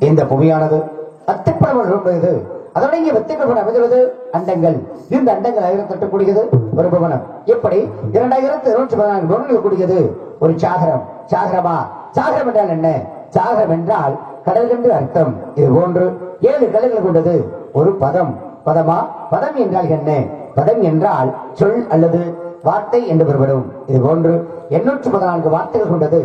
இந்த புவியானது அத்திப்படது அதோட இங்கே வெத்திப்பட அமைந்துள்ளது அண்டங்கள். இந்த அண்டங்கள் 1008 கூடியது ஒரு புவனம். எப்படி 2214 கூடியது ஒரு சாகரம். சாகரமா? சாகரம் என்றால் என்ன? சாகரம் என்றால் கடல் என்று அர்த்தம். இது போன்று 7 கடல்கள் கொண்டது ஒரு பதம். பதமா? பதம் என்றால் என்ன? பதம் என்றால் சொல் அல்லது வார்த்தை என்று பெறப்படும். இது போன்று 814 வார்த்தைகள் கொண்டது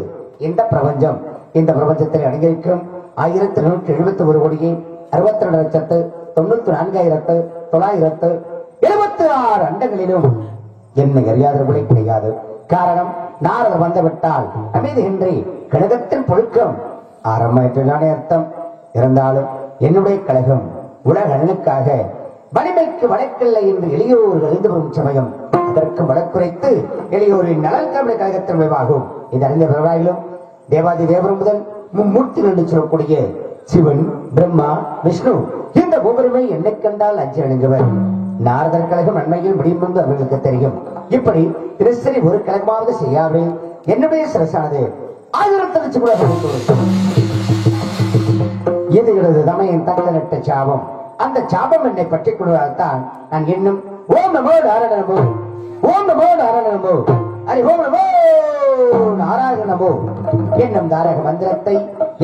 இந்த பிரபஞ்சம். இந்த பிரபஞ்சத்தில் அடங்கியிருக்கும் 1271 கோடியே 62,94,976 அண்டங்களிலும் என்னை அறியாதவர்களே கிடையாது. காரணம், நாரதர் வந்துவிட்டால் அமைதியின்றி கழகத்தின் பொழுக்கம் ஆரம்பமாயிற்றானே அர்த்தம். இருந்தாலும் என்னுடைய கழகம் உலக நலனுக்காக வலிமைக்கு வழக்கில்லை என்று எளியோர்கள் அறிந்து வரும் சமயம் அதற்கு வழக்குரைத்து எளியோரின் நலன் தமிழ் கழகத்தின் விளைவாகும். இது அறிந்த விவராயிலும் தேவாதி தேவரும் முதல் மும்மூர்த்திகள் என்று சொல்லக்கூடிய சிவன், பிரம்மா, விஷ்ணு இந்த ஒவ்வொருமை என்னை கண்டால் அஞ்சு அணுங்குவர். நாரதர் கழகம் நன்மையில் முடியும் என்று அவர்களுக்கு தெரியும். இப்படி திருச்சரி ஒரு கழகமாவது செய்யாது என்னுடைய சிரசானது 1000 தரிச்சு கூட இது எனது தமையின் தக்க நட்ட சாபம். அந்த சாபம் என்னை பற்றிக் கொள்வதால் தான் நான் இன்னும் ஓம் நமோ நாராயணமோ, ஓம் நமோ நாராயணமோ, அரி ஓம் நமோ நாராயணமோ என்னும் தாரக மந்திரத்தை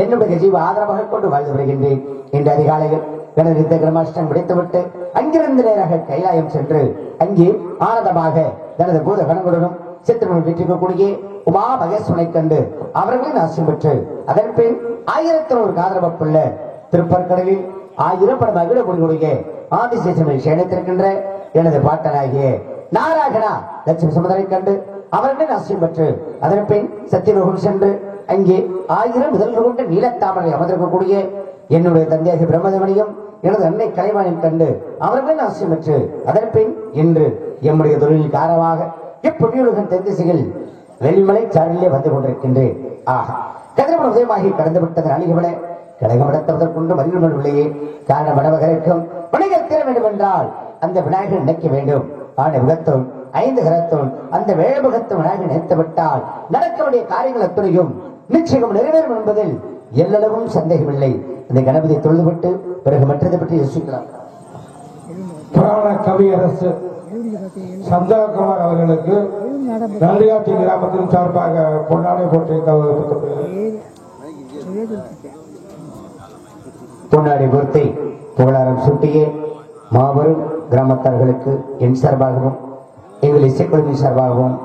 என்னுடைய ஜீவ ஆதரவாக கொண்டு வாழ்ந்து வருகின்றேன். இன்று அதிகாலையில் எனது இந்த கிரமாஷ்டம் முடித்துவிட்டு அங்கிருந்து நேராக கைலாயம் சென்று அங்கே ஆனந்தமாக தனது பூத கணங்களுடனும் சித்திரமும் வீட்டிற்கக்கூடிய உமா மகேஸ்வரனை கண்டு அவர்களின் ஆசியம் பெற்று அதன் பின் 1100 ஆதரவப்புள்ள திருப்பற்கடலில் 1000 பட மகிழ முடிவுடைய ஆதிசேஷனை சேனித்திருக்கின்ற எனது பாட்டனாகிய நாராயணா லட்சுமி சுமதனை கண்டு அவர்களின் ஆசியம் பெற்று அதன் பின் சத்தியலோகம் சென்று அங்கே 1000 முதல்கள் கொண்ட நீலத்தாமரை அமர்ந்திருக்கக்கூடிய என்னுடைய தந்தையாகிய பிரம்மதேவனையும் எனது அன்னை கலைவாணியும் கண்டு அவர்களின் ஆசியம் பெற்று அதன் பின் இன்று எம்முடைய தொழில் காரணமாக இப்புண்ணியுலகம் தென் திசையில் வெள்ளிமலை சாரிலே வந்து கொண்டிருக்கின்றேன். ஆஹா, கதிரவன் உதயமாகி கடந்து விட்டதன் அழிவுகளை கழகம் நடத்துவதற்கொண்டு மறியவில்லையே. காரணம் வடவகருக்கும் வணிகர் தீர வேண்டும் என்றால் அந்த விநாயகர் நினைக்க வேண்டும். ஆன முகத்தும் 5 கரத்தும் அந்த வேழமுகத்தும் விநாயகர் நினைத்து விட்டால் நடக்க வேண்டிய காரியங்கள் அத்துறையும் நிச்சயம் நிறைவேறும் என்பதில் எல்லளவும் சந்தேகமில்லை. இந்த கணபதி தொழுதுவிட்டு பிறகு மற்றதை பற்றி யோசிக்கலாம். புராண கவியரசு சந்தனகுமார் அவர்களுக்கு நல்லியாட்சி கிராமத்தின் சார்பாக பொன்னாடை போட்டி பொன்னாடை பொருத்தி புகழாரம் சூட்டியே மாபெரும் கிராமத்தார்களுக்கு என் சார்பாகவும் எங்கள் இசைக்குழுவின் சார்பாகவும்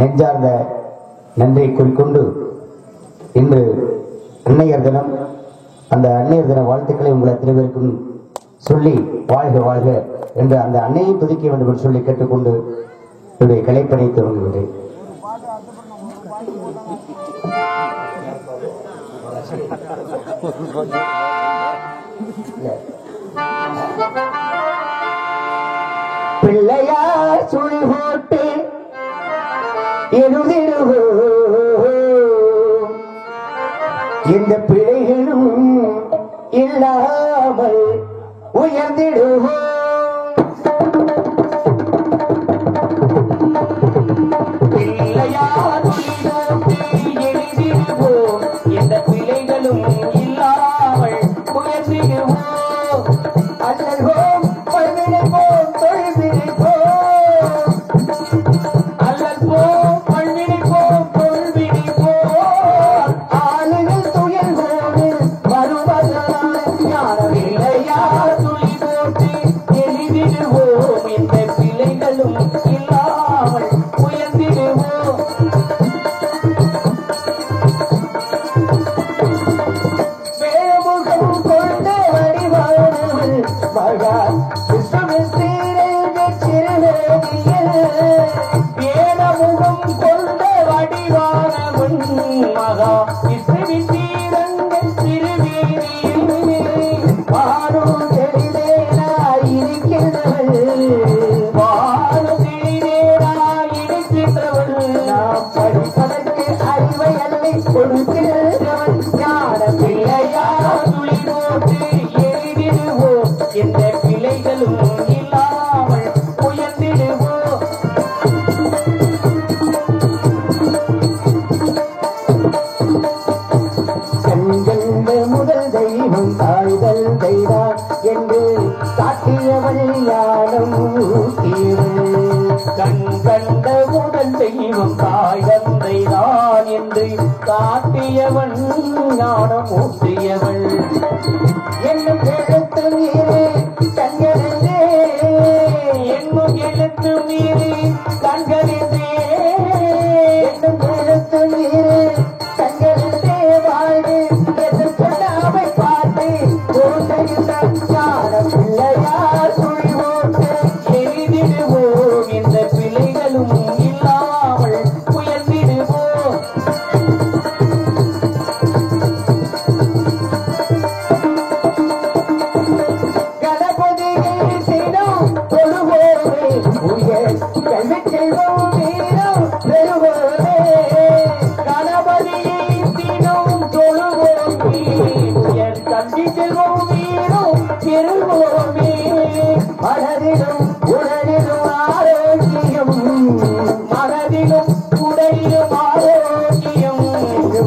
நெஞ்சார்ந்த நன்றியை குறிக்கொண்டு இன்று அன்னையர் தினம், அந்த அன்னையர் தின வாழ்த்துக்களை உங்கள் அத்தனை பேருக்கும் சொல்லி வாழ்க வாழ்க என்று அந்த அன்னையும் துதிக்க வேண்டும் என்று சொல்லி கேட்டுக்கொண்டு என்னுடைய கலைப்பணி துவங்குகிறேன். பிள்ளையார் சுழி போட்டு எழுதிடுவோம், இந்த பிழைகளும் இல்லாமல் உயர்ந்திடுவோம். பிள்ளையார் சுழி போட்டு எழுதிடுவோம், இந்த பிழைகளும் இல்லாமல் உயர்ந்திடுவோம். அல்லல்வோம் பல்வினைப்போம் தொல்வினைப்போம், அல்லல்வோம் பல்வினைப்போம் தொல்வினைப்போம். ஆளுகள் துயர்வோடு வருவதால் ஞானமில்லையார் துளி போட்டு எழுதிடுவோம், இந்த பிள்ளைகளும் இல்லாமல் உயர்ந்திடுவோம். வேமுகம் கொண்ட வடிவானவள் மகா விஸ்வமித்திரங்க சிறுநேகியல், வேதமுகம் கொண்ட வடிவானவள் மகா விஸ்வமித்திரங்க சிறுநேகியல், வானும் தெளிவேனாயிருக்கின்றவள், வானும் தெளிவேனாயிருக்கின்றவள், நாம் படிப்பதற்கு அறிவை அல்லை கொடுக்கிறவள். ஞான பிள்ளையார் துளி போட்டு எழுதிடுவோம், இந்த பிள்ளைகளும் இல்லாமல் உயர்ந்திடுவோம். கண்கண்ட முதல் தெய்வம் தாய்தல் தெய்வான் என்று காட்டியவள் ஞானம் ஊட்டியவள். கண்கண்ட முதல் தெய்வம் தாய் தந்தைதான் என்று காட்டியவள் ஞானம் ஊட்டியவள். என்னும் எழுத்து மீறி கண்களிலே, என்னும் எழுத்து மீறி கண்களிலே, என்னும் எழுத்து மீறி கண்களிலே வாழ்வு என்று சொல்லாமை பார்த்து போதையுள்ள ஞான பிள்ளையார் சுழி போட்டு எழுதிடுவோம், இந்த பிள்ளைகளும் இல்லாமல் உயர்ந்திடுவோம். கணபதியை தினம் தொழுவோமே, உயர் கல்வி செல்வோம் வீரம் பெறுவோமே. கணபதியை தினம் தொழுவோமே, உயர் கல்வி செல்வோம் வீரம் பெறுவோமே. மனதிலும் உடலிலும் ஆரோக்கியம், மனதிலும் உடலிலும் ஆரோக்கியம்,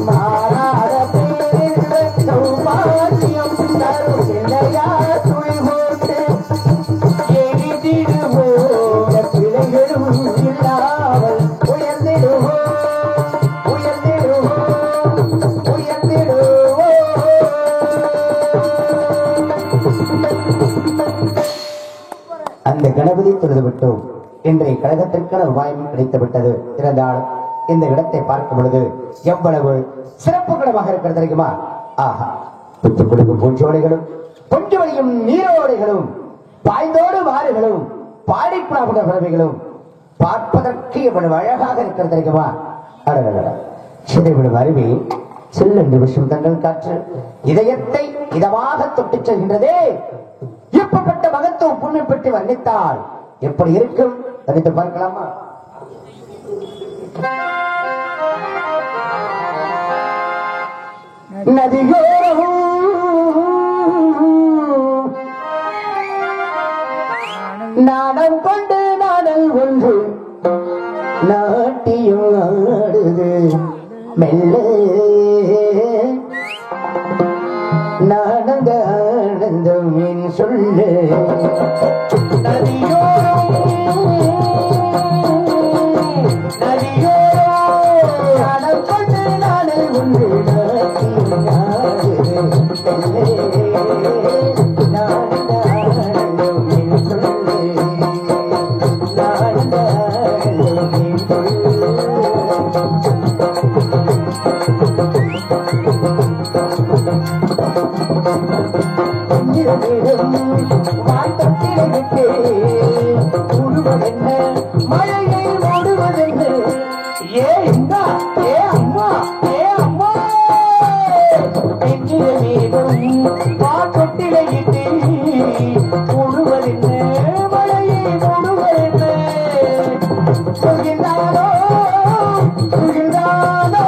மாறாத பேரின்ப சௌபாக்கியம் தரும் பிள்ளையார் துளி போட்டு எழுதிடுவோம், பிள்ளைகளும் இல்லாமல் உயர்ந்திடுவோம், உயர்ந்திடுவோம், உயர்ந்திடுவோம். அந்த கணபதி தொழுது விட்டோம். இன்றைய கழகத்திற்கான உபாயம் கிடைத்து விட்டது. இருந்தால் இந்த இடத்தை பார்க்கும் பொழுது எவ்வளவு சிறப்பு கடமாக இருக்கிறது தெரியுமா? ஆஹா, புத்துக் கொடுக்கும் பூஞ்சோடைகளும் பொஞ்சோடையும் நீரோடைகளும் பாய்ந்தோடு வாறுகளும் பாடிக்குழாவுட பறவைகளும் பார்ப்பதற்கு எவ்வளவு அழகாக இருக்கிறது தெரியுமா? சிதைவிடும் அருவி சில்லென்று விஷயம் தங்கள் காற்று இதயத்தை இதமாக தொட்டுச் செல்கின்றதே. எப்பப்பட்ட மகத்துவம் புண்ணை பெற்று வர்ணித்தால் எப்படி இருக்கும் தனித்து பார்க்கலாமா? நதியோரமும் நாடம் கொண்டு நாடல் ஒன்று நாட்டியம் ஆடுது மெல்ல நாடங்க ஆனந்தம் என் சொல்லு. நதியோரம் நதியோரம் நாடம் கொண்டு நாடல் ஒன்று நாட்டியம் ஆடுது நாடங்க ஆனந்தம் என் சொல்லு. நாடங்க ஆனந்தம் என் சொல்லு. வாழ்த்தத்திலே மூடுவதென்ன மழையை மூடுவதென்ன ஏ இந்தா ஏ அம்மா நெஞ்சில மீதும் பாட்டொட்டிலையிட்டு மூடுவதென்ன மழையை மூடுவதென்ன புகிழ்ந்தாலோ புகிழ்ந்தாலோ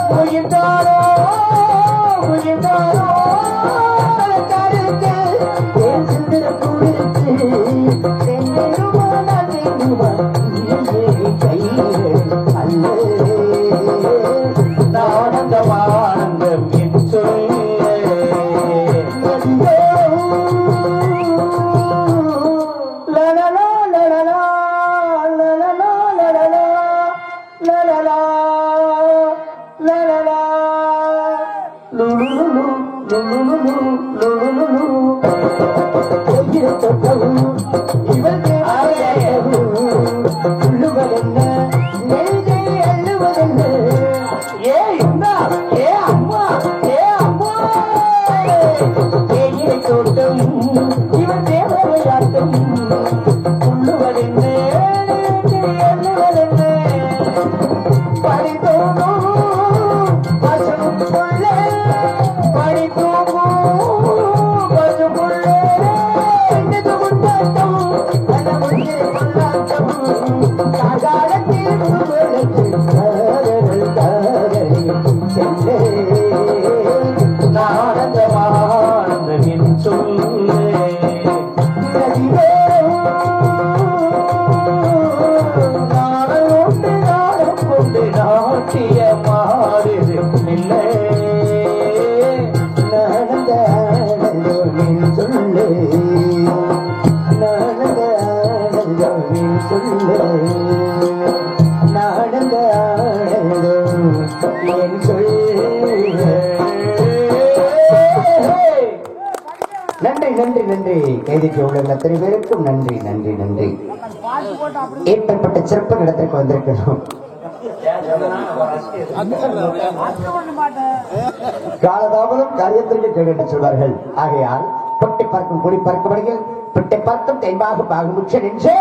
புகிழ்ந்தாலோ புகிழ்ந்தாலோ கருக்கு என் சுந்தர கூருக்கு தென்னுமா கைகள் அல்ல ஆனந்தமானந்தம் என் சொல்லே லலலா லலலா லலலா லலலா லலலா லலலா லுலுலுலு லுலுலுலு லுலுலுலு ஒய்யிரத்தவும் இவள் உள்ளுவதென்ன நெஞ்சை அள்ளுவதென்ன ஏ இந்தா ஏ அம்மா ஏ தோட்டம் இவன் தேவையாட்டம் உள்ளுவதென்ன நெஞ்சை அள்ளுவதென்ன படித்தோனும் பசும் புள்ளே படித்தோமும் பசும் புள்ளே என்னது முன்னாட்டம் அந்த முன்னே கொண்டாட்டம் காகாலத்தில் முழுவதற்கு ஆனந்தமானந்தமின் சொல்லே நாடோண்டு நாடம் கொண்டு நாட்டிய மாறுது இல்லை நானந்தமின் சொல்லே நானந்தமின் சொல்லே நாடந்த என் சொல்லே நன்றி நன்றி நன்றி கைதிக்கு உள்ள அத்தனை பேருக்கும் நன்றி நன்றி நன்றி ஏற்பட்ட சிறப்பு இடத்திற்கு வந்திருக்கிறோம் காலதாமதம் காரியத்திற்கு கேட்டு சொல்வார்கள் ஆகையால் பொட்டை பார்க்கும் குடி பார்க்கப்படுகள் பொட்டை பார்க்கும் தென்பாக பாகுமுச்ச நின்றே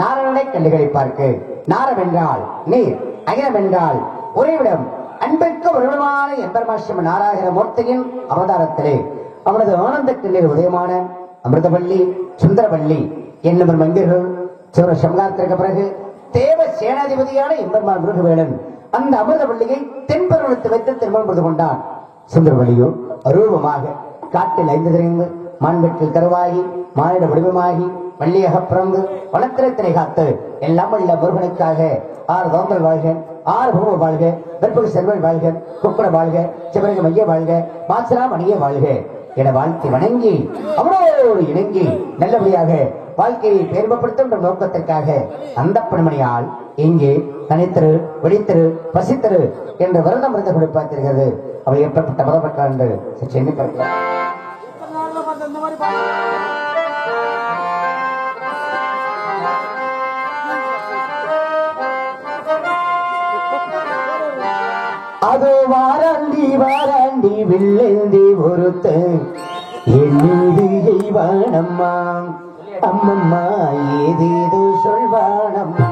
நாரணனை கண்டுகளை பார்க்க நாரம் என்றால் நீர் அகிலம் என்றால் உறைவிடம் அன்பிற்கு ஒருவிடமான எம்பெருமாசிரம நாராயண மூர்த்தியின் அவதாரத்திலே அவனது ஆனந்த கிண்ணீர் உதயமான அமிர்தவள்ளி சுந்தரவள்ளி என்னும் மங்கிர்கள் சிவர சமகாரத்திற்கு பிறகு தேவ சேனாதிபதியான எம்பெருமான் முருகவேலன் அந்த அமிர்தவள்ளியை தென்பருவத்து வைத்து திருமணம் கொண்டான். சுந்தரவள்ளியோ அரூபமாக காட்டில் ஐந்து திரைந்து மான்வெட்டில் கருவாகி மானிட வடிவமாகி வள்ளியாக பிறந்து வனத்திரத்தினை காத்து எல்லாம் உள்ள முருகனுக்காக 6 தோந்தல் வாழ்க 6 பூம வாழ்க வெற்பகு செல்வல் வாழ்க குக்குட வாழ்க சிவரக மைய வாழ்க மாசரா மணிய வாழ்க என வாழ்க்கை வணங்கி அவரோடு இணங்கி நல்லபடியாக வாழ்க்கையை பெருமைப்படுத்தும் நோக்கத்திற்காக அந்த பெண்மணியால் இங்கே தனித்திரு வெடித்திரு பசித்திரு என்ற விரதம் இருந்து கொடுப்பாத்திருக்கிறது. அவை எப்படிப்பட்ட மதப்பட்டார் என்று சற்று எண்ணி பார்க்கலாம். அது வாராண்டி வில்லேந்தி ஒருத்த என் மீது எய்வானம்மா அம்மம்மா ஏதேதோ சொல்வானம்மா.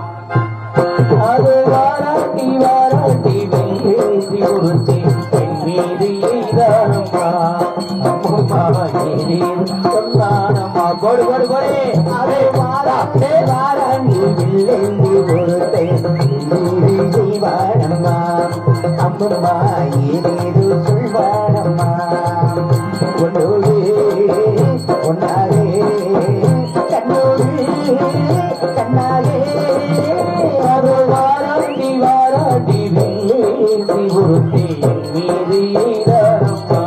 அது வாராண்டி வில்லேந்தி ஒருத்த என் மீது எய்தானம்மா அம்மம்மா ஏதேதோ சொன்னானம்மா. கொடு கொடு கொடு அது வாராண்டி வில்லேந்தி ஒருத்த என் மீது எய்வானம்மா அம்மம்மா ஏதேதோ சொல்வானம்மா. ஒன்னோடு ஒன்னாலே கண்ணோடு கண்ணாலே அது வாராட்டி வேசி ஒருத்தி மீது எய்தானம்மா.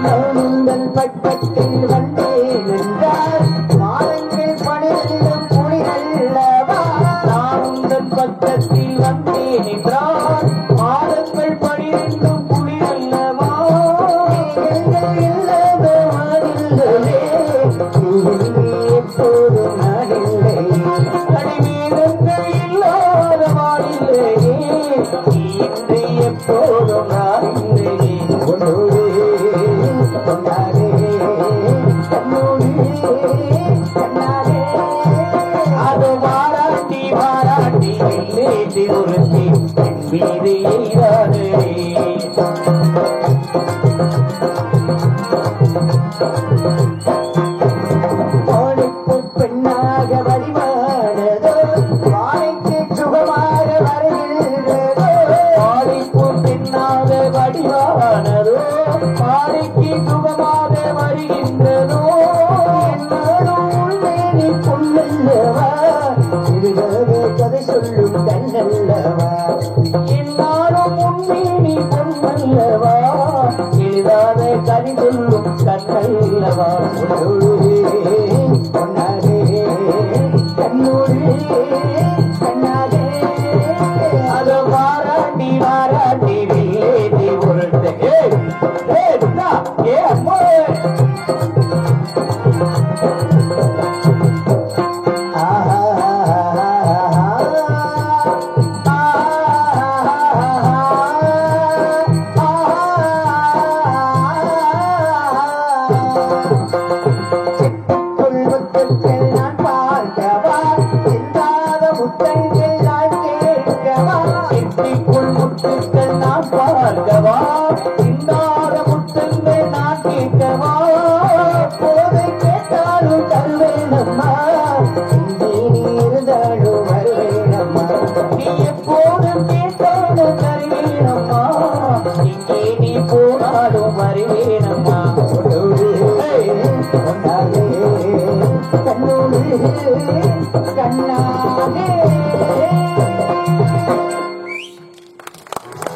நானுங்கள் பட்டத்தில் வந்தேன் என்றால் மாதங்கள் பணியிலும் புனிதல்லவா. நானுங்கள் பக்கத்தில் வந்தேன் என்றால் மாதங்கள் பணியிலும் புனிதல்லவா. இல்லாத மாறில்லையே எப்போதும் நாடில்லை அடிமீதங்கள் இல்லாத மாறில்லையே இன்று எப்போதும் நாடில்லையே. ஒன்றோடு கனி சொல்லும் கண்ணல்லவா பொன்னாரே கண்ணூரே கண்ணாரே அது வாராட்டி வாராட்டி நீ உருட்டு ஏ அம்மா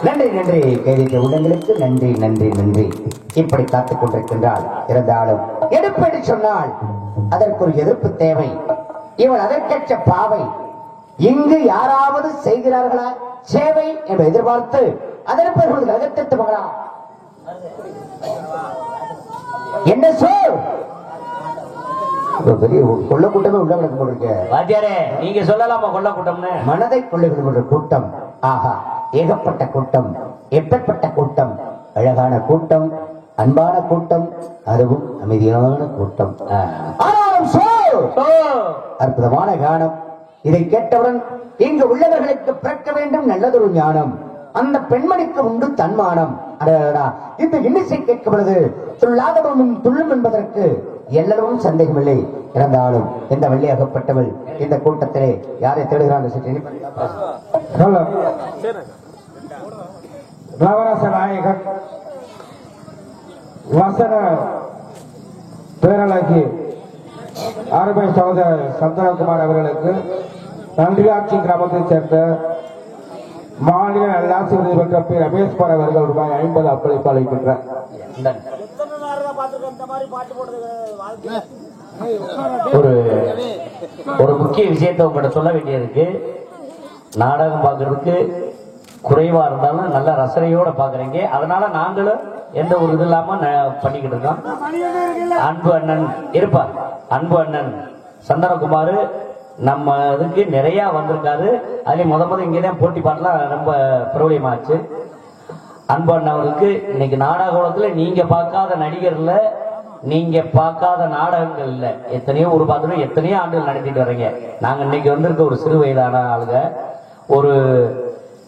நன்றி நன்றி கைதித்த உள்ளங்களுக்கு நன்றி நன்றி நன்றி. இப்படி காத்துக் கொண்டிருக்கின்றாள். இருந்தாலும் எடுப்படி சொன்னால் அதற்கு ஒரு எதிர்ப்பு தேவை. இவள் அதற்கற்ற பாவை. இங்கு யாராவது செய்கிறார்களா சேவை என்று எதிர்பார்த்து அதற்கு அகத்தட்டு மகளா என்ன சொல் பெரிய கொள்ள கூட்டமே உள்ள கிடக்கு போட்டிருக்க வாத்தியாரே. நீங்க சொல்லலாமா கொள்ள கூட்டம்னு? மனதை கொள்ளுகிற கூட்டம். ஆஹா, ஏகப்பட்ட கூட்டம், எப்பேற்பட்ட கூட்டம், அழகான கூட்டம், அன்பான கூட்டம், அதுவும் அமைதியான கூட்டம். அற்புதமான கானம். இதை கேட்டவுடன் இங்கு உள்ளவர்களுக்கு பிறக்க வேண்டும் நல்லதொரு ஞானம். அந்த பெண்மணிக்கு உண்டு தன்மானம். இந்த இன்னிசை கேட்கப்படுது துள்ளாதவனும் துள்ளும் என்பதற்கு எல்லளவும் சந்தேகமில்லை. இருந்தாலும் இந்த வெள்ளையாகப்பட்டவள் இந்த கூட்டத்திலே யாரை தேடுகிறார்கள்? நவரச நாயகன் வசன பேரழகி அருமை சகோதரர் சந்திரகுமார் அவர்களுக்கு நன்றியாட்சி கிராமத்தைச் சேர்ந்த மாநில நல்லாட்சி விருது பெற்ற பி. ரமேஷ்குமார் அவர்கள் ரூபாய் 50 அப்பளிப்பு அளிக்கின்றார். ஒரு முக்கிய விஷயத்தை உங்கள்கிட்ட சொல்ல வேண்டியதுக்கு, நாடகம் பார்க்கறதுக்கு குறைவா இருந்தாலும் நல்ல ரசனையோட பாக்குறீங்க. அதனால நாங்களும் எந்த ஒரு இது இல்லாம பண்ணிக்கிட்டு இருக்கோம். அன்பு அண்ணன் இருப்பார். அன்பு அண்ணன் சந்தனகுமார் நம்ம இதுக்கு நிறைய வந்திருக்காரு. அதுலயும் முத இங்கதான் போட்டி பாட்டுலாம் ரொம்ப பிரபலியமாச்சு. அன்பு அண்ணாவுக்கு இன்னைக்கு நாடகத்துல நீங்க பார்க்காத நடிகர்ல, நீங்க பார்க்காத நாடகங்கள் இல்ல. எத்தனையோ ஒரு பாத்திரம் எத்தனையோ ஆண்டுகள் நடத்திட்டு வர்றீங்க. நாங்க இன்னைக்கு வந்திருக்க ஒரு சிறு வயதான ஆளுங்க. ஒரு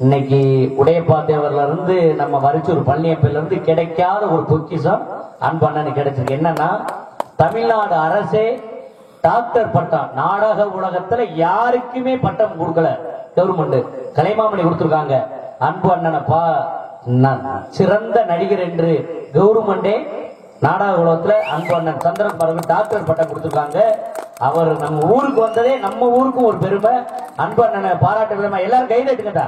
இன்னைக்கு உடையப்பாத்தேவர்ல இருந்து நம்ம வரிச்சூர் பழனியப்பையில இருந்து கிடைக்காத ஒரு பொக்கிஷம் அன்பு அண்ணனுக்கு கிடைச்சிருக்கு. என்னன்னா, தமிழ்நாடு அரசே டாக்டர் பட்டம் நாடக உலகத்துல யாருக்குமே பட்டம் கொடுக்கல. கவர்மெண்ட் கலைமாமணி கொடுத்திருக்காங்க. அன்பு அண்ணனப்பா சிறந்த நடிகர் என்று கவர்மெண்டே நாடக உலகத்துல அன்பு அண்ணன் சந்திரகுமார் டாக்டர் பட்டம் கொடுத்திருக்காங்க. அவர் நம்ம ஊருக்கு வந்ததே நம்ம ஊருக்கும் ஒரு பெருமை. அன்பு அண்ணனை பாராட்ட விதமா எல்லாரும் கை தட்டுங்கடா.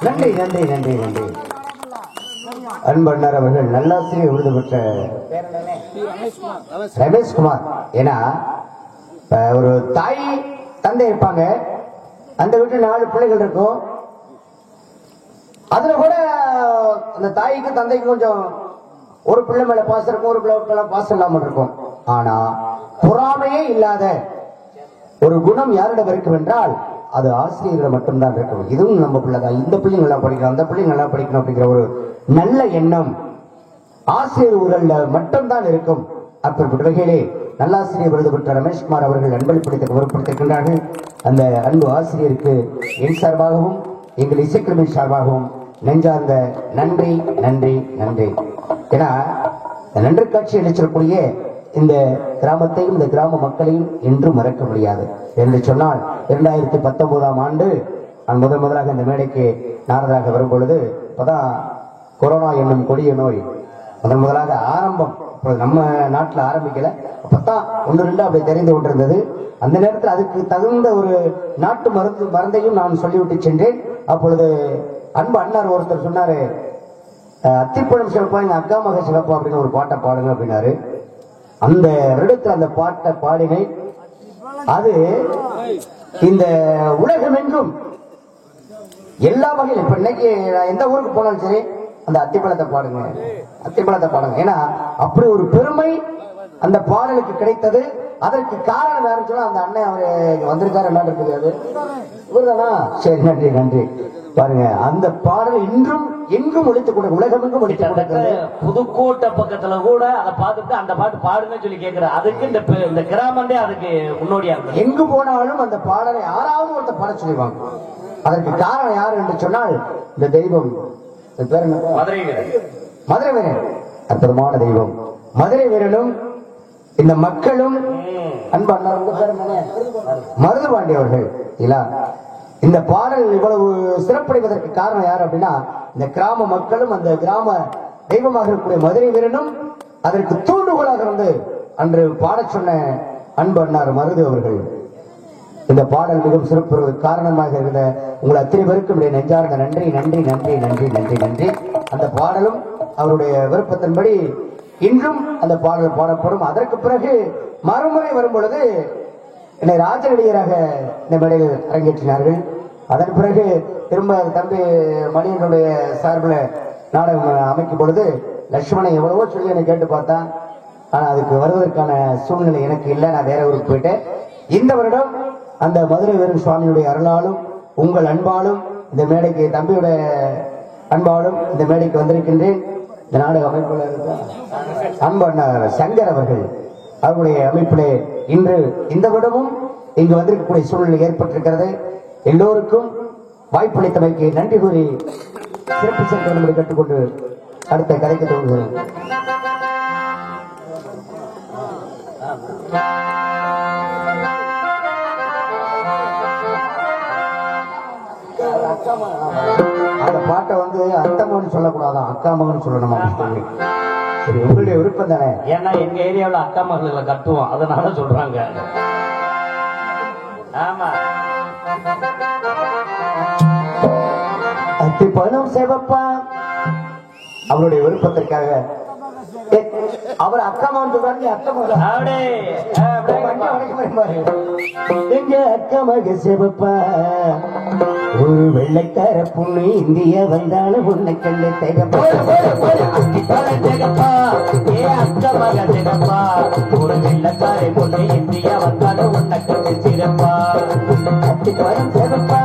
நன்றி நன்றி நன்றி நன்றி. அன்பு அண்ணர் அவர்கள் நல்லாசிரியர் விருது பெற்ற ரமேஷ்குமார். ஏன்னா ஒரு தாய் தந்தை இருப்பாங்க, அந்த வீட்டில் 4 பிள்ளைகள் இருக்கும். அதுல கூட அந்த தாய்க்கு தந்தைக்கு கொஞ்சம் ஒரு பிள்ளை மேல பாசம் இருக்கும், ஒரு பிள்ளை பாசம் இல்லாம இருக்கும். ஆனா பொறாமையே இல்லாத ஒரு குணம் யாரிடம் இருக்கும் என்றால் அது ஆசிரியர்கள் மட்டும்தான் இருக்கும். இதுவும் நம்ம பிள்ளைதான், இந்த பிள்ளைங்க நல்லா படிக்கணும், அந்த பிள்ளைங்க நல்லா படிக்கணும் அப்படிங்கிற ஒரு நல்ல எண்ணம் ஆசிரியர்கள மட்டும்தான் இருக்கும். அப்படிப்பட்ட வகையிலே நல்லாசிரியர் விருது பெற்ற ரமேஷ்குமார் அவர்கள் அன்பளிப்படுத்த கௌரவப்படுத்திருக்கின்றார்கள். அந்த அன்பு ஆசிரியருக்கு என் சார்பாகவும் எங்கள் இசைக்குழுவின் சார்பாகவும் நெஞ்சார்ந்த நன்றி நன்றி நன்றி. ஏன்னா நன்றி காட்சி அளிச்சிடக்கூடிய இந்த கிராமத்தையும் இந்த கிராம மக்களையும் என்றும் மறக்க முடியாது என்று சொன்னால், 2019ஆம் ஆண்டு நான் முதலாக இந்த மேடைக்கு நாரதராக வரும் பொழுது இப்பதான் கொரோனா என்னும் கொடிய நோய் முதலாக ஆரம்பம் நம்ம நாட்டில் ஆரம்பிக்கல. அப்பதான் 1-2 அப்படி தெரிந்து கொண்டிருந்தது. அந்த நேரத்தில் அதுக்கு தகுந்த ஒரு நாட்டு மருந்தையும் நான் சொல்லிவிட்டு சென்றேன். அப்பொழுது அன்பு அண்ணார் ஒருத்தர் சொன்னாரு, அத்திப்பழம் சிவப்பா எங்க அக்கா மக சிவப்பா அப்படின்னு ஒரு பாட்டை பாடுங்க அப்படின்னாரு. அந்த வருடத்தில் அந்த பாட்டை பாடினேன். அது இந்த உலகமெங்கும் எல்லா வகையிலும் இப்ப இன்னைக்கு எந்த ஊருக்கு போனாலும் சரி அந்த அத்திப்பழத்தை பாடுங்க, அத்திப்பழத்தை பாடுங்க. ஏன்னா அப்படி ஒரு பெருமை அந்த பாடலுக்கு கிடைத்தது. அதற்கு காரணம் யாருன்னு சொன்னா அந்த அண்ணன் அவரு வந்திருக்காரு. என்ன இருக்குது இவர்தானா? சரி, நன்றி நன்றி. பாருங்க அந்த பாடல் இன்றும் எங்கும் ஒழித்துக் கொண்டு உலகமெங்கும் ஒழித்துக் கொண்டிருக்கிறது. புதுக்கோட்டை பக்கத்துல கூட அதை பார்த்துட்டு அந்த பாட்டு பாடுன்னு சொல்லி கேட்கிற அதுக்கு இந்த கிராமந்தே அதுக்கு முன்னோடியா இருக்கு. எங்கு போனாலும் அந்த பாடலை யாராவது ஒருத்தர் பாட சொல்லிவாங்க. அதற்கு காரணம் யார் என்று சொன்னால் இந்த தெய்வம் பேர் என்ன? மதுரை வீரன். மதுரை வீரன் அற்புதமான தெய்வம். மதுரை வீரனும் இந்த மக்களும் அன்பு மருது பாண்டி அவர்கள் இல்ல. இந்த பாடல் இவ்வளவு சிறப்படைவதற்கு காரணம் யார் அப்படின்னா இந்த கிராம மக்களும் அந்த கிராம தெய்வமாக இருக்கக்கூடிய மதுரை வீரனும் அதற்கு தூண்டுகோலாக இருந்து அன்று பாட சொன்ன அன்பு அண்ணார் மருது அவர்கள். இந்த பாடல் மிகவும் சிறப்பு காரணமாக இருந்த உங்கள் அத்தனை பேருக்கும் நெஞ்சார்ந்த நன்றி நன்றி நன்றி நன்றி நன்றி நன்றி. அந்த பாடலும் அவருடைய விருப்பத்தின்படி இன்றும் அந்த பாடல் பாடப்படும். அதற்கு பிறகு மறுமுறை வரும் பொழுது என்னை ராஜநடிகராக இந்த மேடையில் அரங்கேற்றினார்கள். அதன் பிறகு திரும்ப தம்பி மணியனுடைய சார்பில் நாடகம் அமைக்கும் பொழுது லட்சுமணை எவ்வளவோ சொல்லி என்னை கேட்டு பார்த்தான். ஆனா அதுக்கு வருவதற்கான சூழ்நிலை எனக்கு இல்லை. நான் வேற ஊருக்கு போயிட்டேன். இந்த வருடம் அந்த மதுரை வீரன் சுவாமியுடைய அருளாலும் உங்கள் அன்பாலும் இந்த மேடைக்கு தம்பியுடைய அன்பாலும் இந்த மேடைக்கு வந்திருக்கின்றேன். இந்த நாடக அமைப்புள்ள அன்பு அண்ணர் சங்கர் அவர்கள் அவருடைய அமைப்பிலே இன்று இந்த வருடமும் இங்கு வந்திருக்கக்கூடிய சூழ்நிலை ஏற்பட்டிருக்கிறது. எல்லோருக்கும் வாய்ப்பளித்தமைக்கு நன்றி கூறி சிறப்பு சென்று கற்றுக்கொண்டு அடுத்த கதைக்கு தோன்றுகிறேன். அந்த பாட்டை அத்தம்மன்னு சொல்லக்கூடாதான், அக்கா மகன் சொல்லணுமா? சரி, உங்களுடைய விருப்பம் தானே. ஏன்னா எங்க ஏரியாவில் அக்கா மகளை கட்டுவோம், அதனால சொல்றாங்க. ஆமா, அத்தி பழம் சிவப்பா அவருடைய விருப்பத்திற்காக அவர் அக்கா மகன் சொல்றாங்க. அக்கா மகன் எங்க அக்கா மக சிவப்பா ஒரு வெள்ளைக்கார பொண்ணு இந்தியா வந்தாலும் உன்னை கண்டு திகப்பா. ஏ அக்கா மக சிறப்பா, ஒரு வெள்ளக்கார பொண்ணு இந்தியா வந்தாலும் உன்னை கண்டு சிறப்பா. அத்தி பழம் சிவப்பா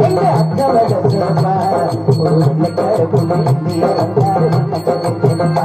எங்க அக்கா மக சிவப்பா ஒரு வெள்ளைக்கார பொண்ணு இந்தியா வந்தாலும் உன்னை கண்டு திகப்பா.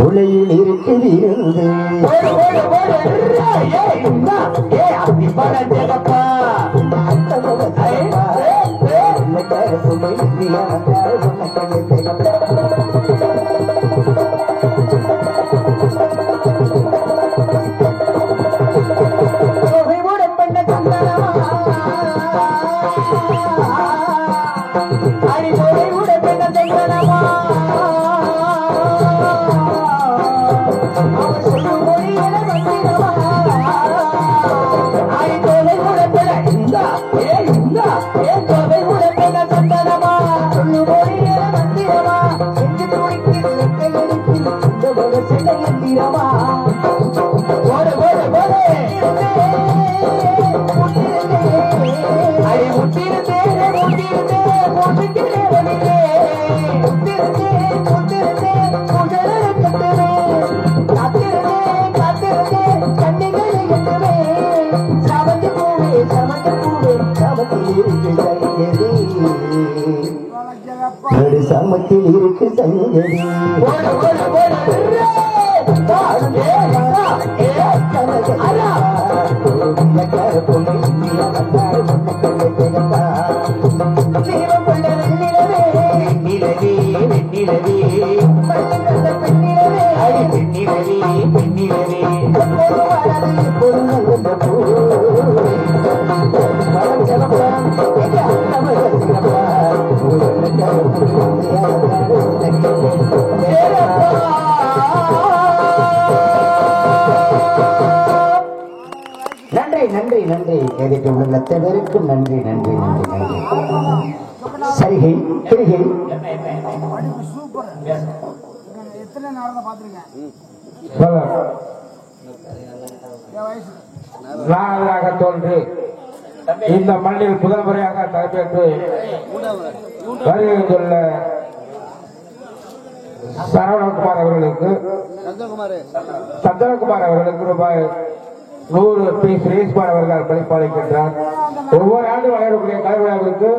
உலையில் இருக்கிறது I சாமந்தி பூவே சாமந்தி பூவே சாமத்தில் இருக்கு சங்கதி ஒரு சாமத்தில் இருக்கு சங்கதி நன்றி நன்றி நன்றி எதிர்த்து உள்ள பேருக்கும் நன்றி நன்றி நன்றி நன்றி சரிகை கிரிகை நாளாக தோன்றி இந்த மண்ணில் முதல் முறையாக தலைப்பேற்று வருகின்றுள்ள சரவணகுமார் அவர்களுக்கு சந்திரகுமார் அவர்களுக்கு ரூபாய் 100 பீஸ் ரேஸ்மார் அவர்கள் பளிப்பளிக்கின்றார். ஒவ்வொரு ஆண்டு விளையாடக்கூடிய கலை விழாவிற்கு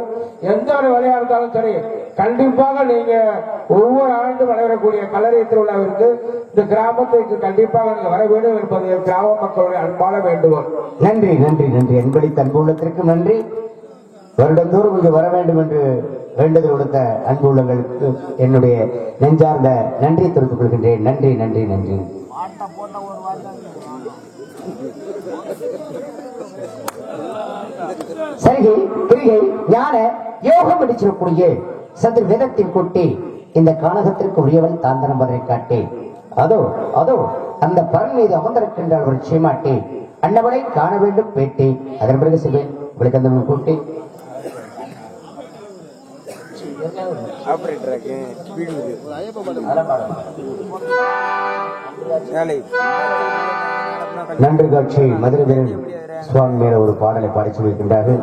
எந்த ஒரு விளையாட இருந்தாலும் சரி, கண்டிப்பாக நீங்க ஒவ்வொரு ஆண்டு விளையாடக்கூடிய கல்லறை திருவிழாவிற்கு இந்த கிராமத்திற்கு கண்டிப்பாக நீங்க வர வேண்டும் என்பது கிராம மக்களுடைய அன்பான வேண்டுகோள். நன்றி நன்றி நன்றி என்பதை அன்புள்ளத்திற்கு நன்றி. வருடந்தோறும் இங்கு வர வேண்டும் என்று வேண்டுதல் கொடுத்த அன்பு உள்ளங்களுக்கு என்னுடைய நெஞ்சார்ந்த நன்றி தெரிவித்துக் கொள்கின்றேன். நன்றி நன்றி நன்றி. சரிகை கிரிகை ஞான யோகம் அடிச்சிடக்கூடிய சதுர வேதத்தின் கொட்டி இந்த கானகத்திற்கு உரியவன் தாந்தனம் வரை காட்டே அதோ அதோ அந்த பரன் மீது அமர்ந்திருக்கின்ற ஒரு சீமாட்டே அன்னவனை காண வேண்டும் பேட்டே அதன் பிறகு செல்வேன் உங்களுக்கு அந்த கூட்டி நன்றி காட்சி மதுரை வீரன் சுவாமி மேல ஒரு பாடலை பாடி சொல்லியிருக்கின்றார்கள்.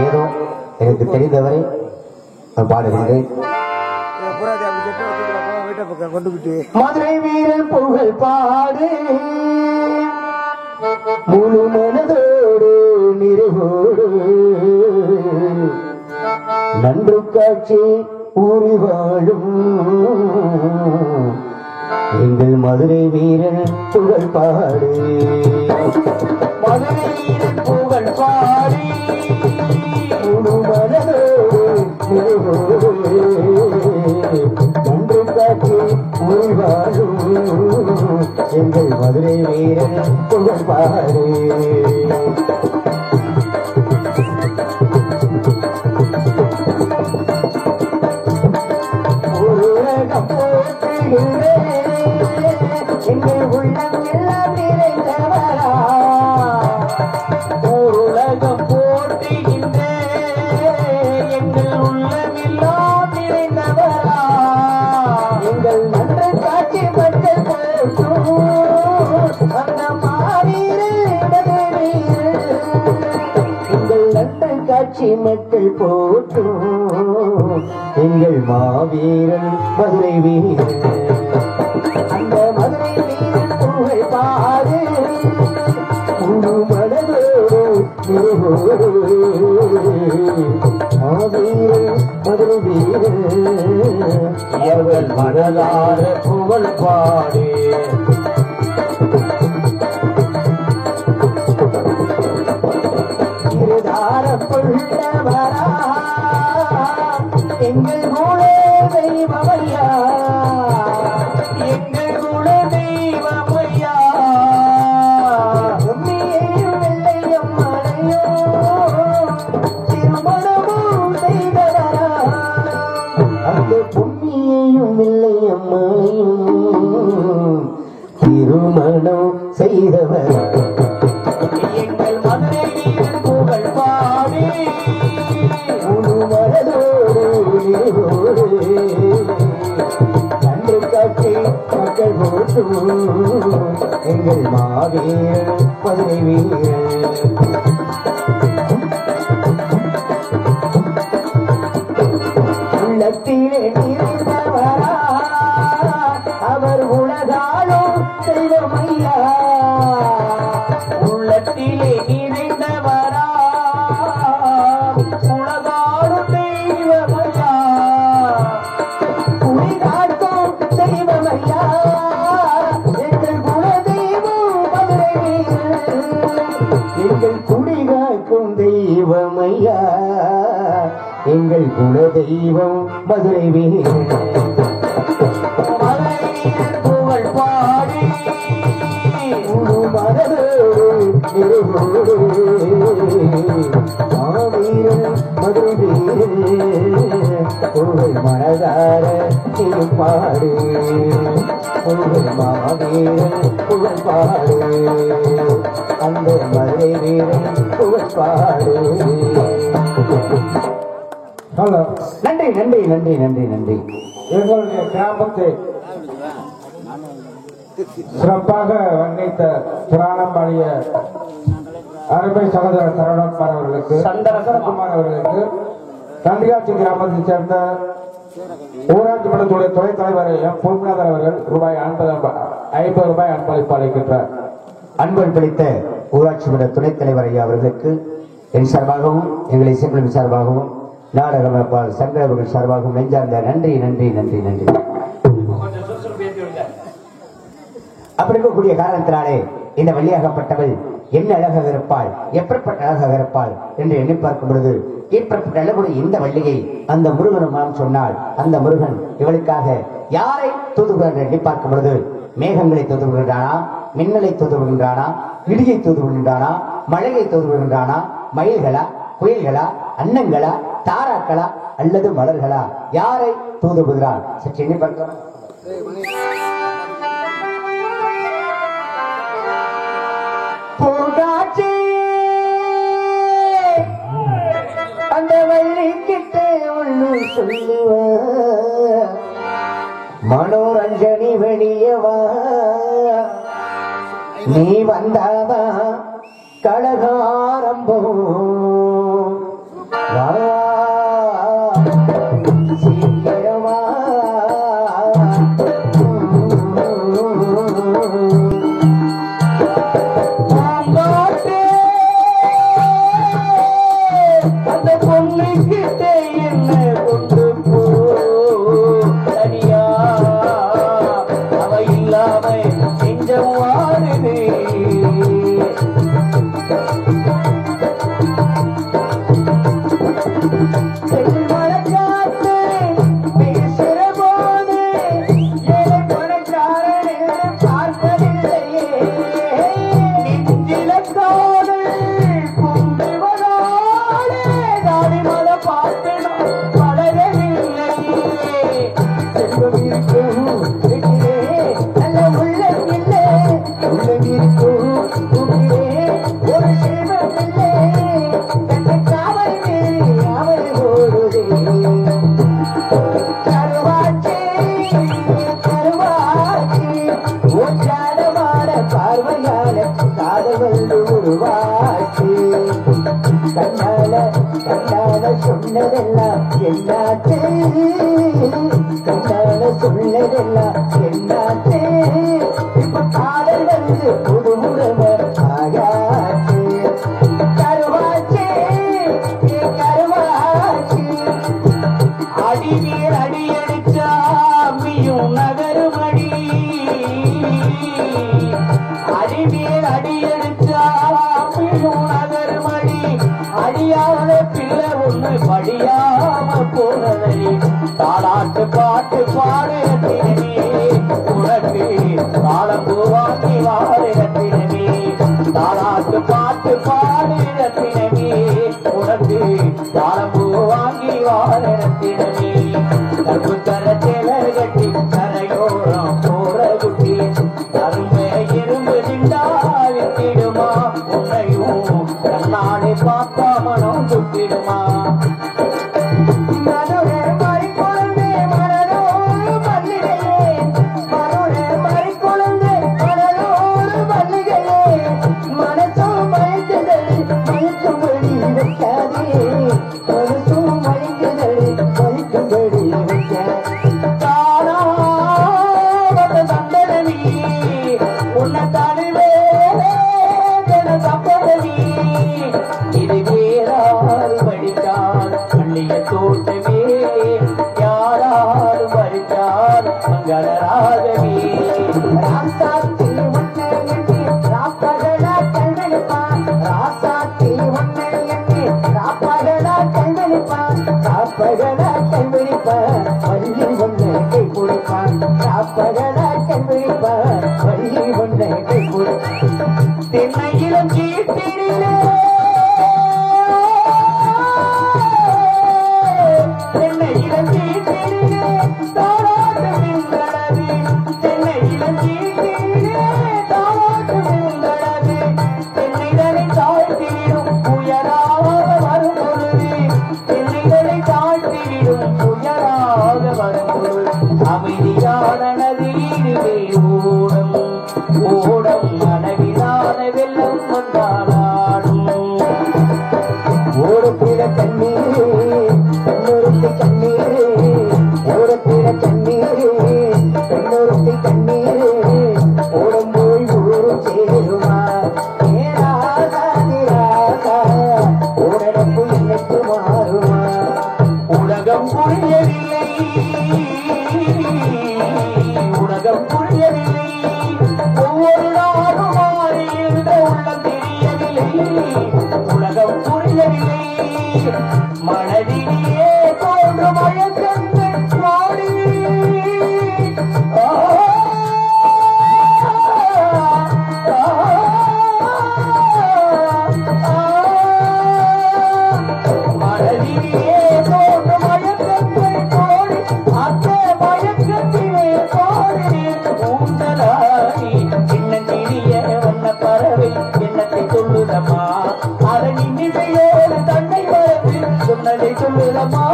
ஏதோ எனக்கு தெரிந்தவரை பாடுகின்றேன். மதுரை வீரன் புகழ் பாடு முழு மனதோடு நிறைவோடு நன்று காட்சி ஊறி வாழும் எங்கள் மதுரை வீரன் புகழ் பாடு மதுரை வீரன் புகழ் பாடு முழு மனதோடு நிறைவோடு நன்று காட்சி ஊறி வாழும் எங்கள் மதுரை வீரன் புகழ் பாடு எங்கள் உள்ளம் எல்லாம் நிறைந்தவரா உலகம் போற்றுகின்ற எங்கள் உள்ளம் எல்லாம் நிறைந்தவரா எங்கள் நன்ற காட்சி மக்கள் போற்றும் அந்த மாவீரர் எங்கள் நன்ற காட்சி மக்கள் போற்றும் எங்கள் மாவீரன் மதுரை வீரன் அந்த மதுரை வீரன் புகழ் பாடு முழு மனதோடு மாவீரன் மதுரை வீரன் எவள் மனதார புகழ் பாடு இருதாரப்புள்ளவரா எங்கள் கூட தெய்வமையா எங்கள் கூட தெய்வமையா உண்மையையும் வெள்ளையும் மழையோ திருமணமும் செய்தவரா அந்த புண்ணியையும் வெள்ளையும் மழையும் திருமணம் செய்தவரா எங்கள் மதுரை வீரன் புகழ் பாடி முழு மனதோடு நன்று காட்சி மக்கள் போற்றும் எங்கள் மாவீரன் மதுரை வீரன் உள்ளத்திலே நிறைந்தவரா அவர் உலகாலும் செல்வமையா உள்ளத்திலே நிறைந்தவர் எங்கள் குடிகாக்கும் தெய்வமையா எங்கள் குல தெய்வம் மதுரை வீரன் புகழ் பாடி மதுரை புகழ் மனதார பாடு புகழ் மாவீரன் புகழ் பாடு அந்த மதுரை வீரன் புகழ் பாடு. ஹலோ, நன்றி நன்றி நன்றி நன்றி நன்றி. எங்களுடைய கிராமத்தை சிறப்பாக வர்ணித்த புராணம் பாடிய அருமை சகோதரர் சரவணகுமார் அவர்களுக்கு, சந்தனகுமார் அவர்களுக்கு, நன்றியாட்சி கிராமத்தைச் சேர்ந்த ஊராட்சி மன்றத்துடைய துணைத் தலைவர் எம் பொன்நாதர் அவர்கள் ரூபாய் 50 அன்பளிப்பு அளிக்கின்றார். அன்பளித்த ஊராட்சி மன்ற துணைத் தலைவர் ஐயா அவர்களுக்கு என் சார்பாகவும் எங்களை இசைக்குழுவின் சார்பாகவும் நாடக அமைப்பாளர் சங்கர் அவர்கள் சார்பாகவும் நெஞ்சார்ந்த நன்றி நன்றி நன்றி நன்றி. அப்படி இருக்கக்கூடிய காரணத்தினாலே இந்த வழியாகப்பட்டவள் என்ன அழகாக இருப்பாள், எப்படிப்பட்ட அழகாக இருப்பாள் என்று எண்ணி பார்க்கும் பொழுது இப்படிப்பட்ட அழகுடைய இந்த வள்ளியை அந்த முருகனும் நாம் சொன்னால் அந்த முருகன் இவளுக்காக யாரை தூதுகிறான் எண்ணி பார்க்கும் பொழுது மேகங்களை தூதுகின்றானா, மின்னலை தூதுகின்றானா, இடியை தூதுகின்றானா, மழையை தூதுகின்றானா, மயில்களா, குயில்களா, அன்னங்களா, தாராக்களா அல்லது மலர்களா, யாரை தூதுகிறான் சற்று எண்ணி பார்க்கலாம். பூங்காட்சி அந்த வள்ளிக்கிட்ட ஒண்ணு சொல்லுவ, மனோரஞ்சனி வெளியவா நீ வந்தாதா கழகாரம்பம் சீக்கிரமா அந்த பொண்ணுக்கிட்ட என்ன கொண்டு போ தனியா, அவ இல்லாம நெஞ்சம் வாடுது. சொன்னதெல்லாம் என்னாச்சு, கண்ணால சொன்னதெல்லாம் என்னாச்சு, இப்ப காதல் வந்து புதுமுறவ ஆயாச்சு. கருவாச்சு கருவாச்சு அடிநீர் அடியடிச்சா அம்மியும் நகருமடி, அடிநீர் அடியடிச்சா அம்மியும் நகருமடி, அடியாத பிள்ளை ஒண்ணு படியாம போனதை தாளாட்டு பாட்டு பாடுகிறே உனக்கு தாளம்பூ வாங்கி வாடுகிறே, தாளாட்டு பாட்டு பாடுகிறே உனக்கு தாளம்பூ வாங்கி வாடுகிறே. கற்பு கரத்தில கட்டி கரையோரம் போற குட்டி அருமை இரும்பு நின்றால் விட்டிடுமா, உன்னையும் கண்ணாடி பார்த்தா மனம் சுட்டிடுமா. இது வேறாறு படித்தான் தென்னையிலும் கீட்டிலே தென்னையிலும் கீட்டிலே தாராட்டு நின்றடவே தென்னையிலும் கீட்டிலே தாராட்டு நின்றடவே தென்னைகளை தாழ்த்திடும் உயராக வரும் பொழுது தென்னைகளை தாழ்த்திடும் உயராக வரும் பொழுது அமைதியான நதியிலே ஓடம் ஓடம் அளவிலான வெள்ளம் வந்தாடும் ஓடத்தில கண்ணீரே கண்ணொருத்தி கண்ணீரே ஓடத்தில கண்ணீரே கண்ணொருத்தி கண்ணீரே ஓடம் போய் ஊரு சேருமா ஓடப்பு இன்னைக்கு மாறுமா உலகம் புரியவில்லை உலகம் புரியவில்லை ஒவ்வொரு நாளும் மாறுகின்ற உள்ளம் தெரியவில்லை உலகம் புரியவில்லை மனதிலேயே தோன்று மயக்கங்கள் மாறி மனதிலேயே தோன்று மயக்கங்கள் தோழி அந்த மயக்கத்திலே தோழி ஊந்தலாடி சின்ன சிறிய வண்ண பறவை எண்ணத்தை சொல்லுதம்மா அதன் இனிமையோடு தன்னை மறந்து சொன்னதை சொல்லுதம்மா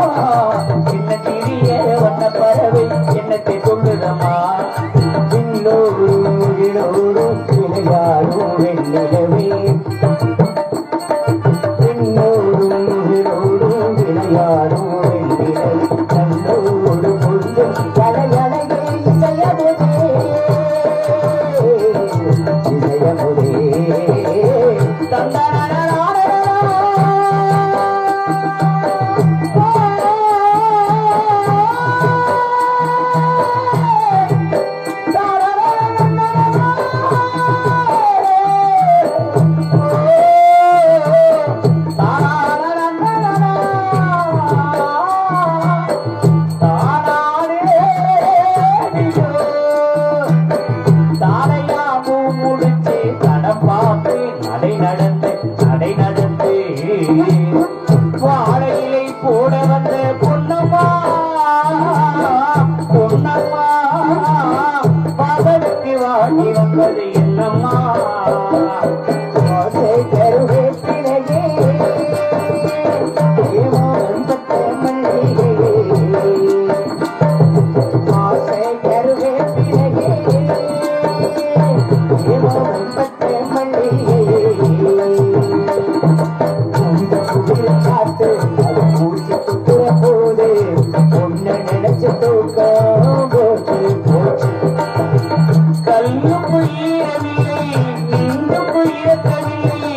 சின்ன சிறிய வண்ண பறவை எண்ணத்தை சொல்லுதம்மா இன்னொரு விழோடு விளையாடும் வெண்ணிலவே இன்னொரு விழோடு விளையாடும் வெண்ணிலை கண்ணோடு கொள்ளும் கலையழகே இசையமுதே இசையமுதே வாழையிலை போட வந்த பொன்னம்மா பொன்னம்மா பகலுக்கு வாங்கி வந்தது என்னம்மா ஆசை கருவேப்பிலையே ஏமாந்தத்த மல்லிகை ஆசை கருவேப்பிலையே ஏமாந்தத்த மல்லிகை அந்த குளிர் காத்து அது பூசி சுத்துற போது ஒன்ன நினைச்சு தூக்கம் போச்சு போச்சு கல்லு புயவில்லை நின்று புயக்கவில்லை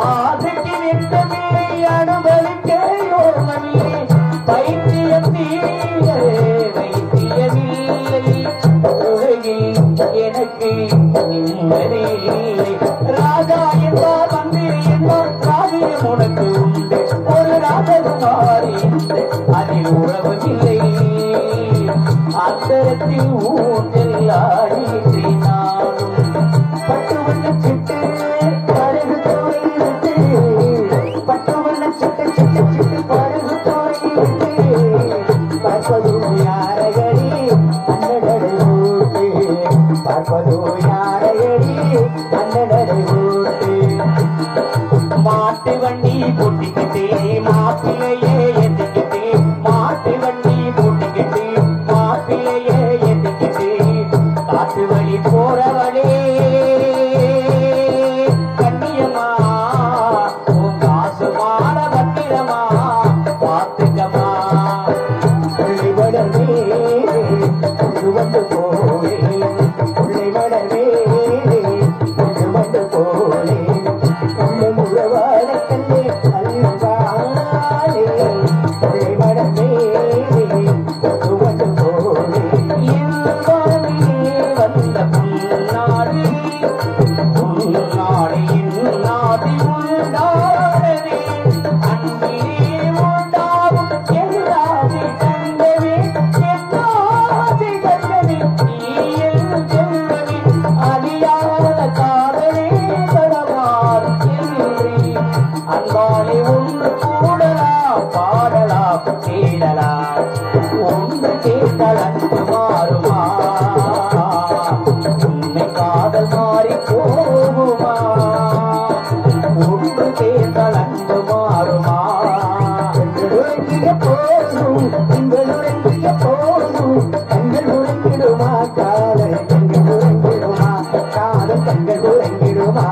ஆசைக்கு நிற்கவில்லை அனுபவிக்க யோகமில்லை பைத்தியமில்லை வைத்தியமில்லை உலகில் எனக்கு நிம்மதியில்லை ராஜா என்பார் மந்திரி என்பார் ராஜ்யம் உனக்கு உண்டு ஒரு ராஜகுமாரி உண்டு அதில் உறவுமில்லை அந்தரத்தில் ஊஞ்சல் ஆடி நானும் பட்டு வண்ண சிட்டு படகு தோழி விட்டு பட்டு வண்ண சிட்டு சிட்டு சிட்டு படகு தோழி விட்டு பார்ப்பது யாரையடி அண்ணனடை ஊட்டு பார்ப்பது யாரையடி அண்ணனடை ஊட்டு மாட்டு வண்டி போட்டிக்கிட்டே மாப்பிள்ளையே எதிக்கிட்டே மாட்டு வண்டி போட்டிக்கிட்டே மாப்பிள்ளையே எதிக்கிட்டே காட்டு வழி போறவளே கண்ணியமா உன் காசு மாற பத்திரமா பார்த்துக்கமா உள்ளி வளர்வே உள்ளு வந்து போலே உள்ளி வளர்வே உள்ளு வந்து போலே உள்ளு முழவாழ கல்லே அல்வாலே அங்காளி ஒன்று கூடலாம் பாடலாம் கேடலாம் ஒன்று கேட்டால் அன்பு மாறுமா உன்னை காதல் மாறி போகுமா ஒன்று கேட்டால் அன்பு மாறுமா உறங்கிய போதும் நீங்கள் உறங்கிய போதும் கண்கள் உறங்கிடுமா காதல் கண்கள் உறங்கிடுமா காதல் கண்கள் உறங்கிடுமா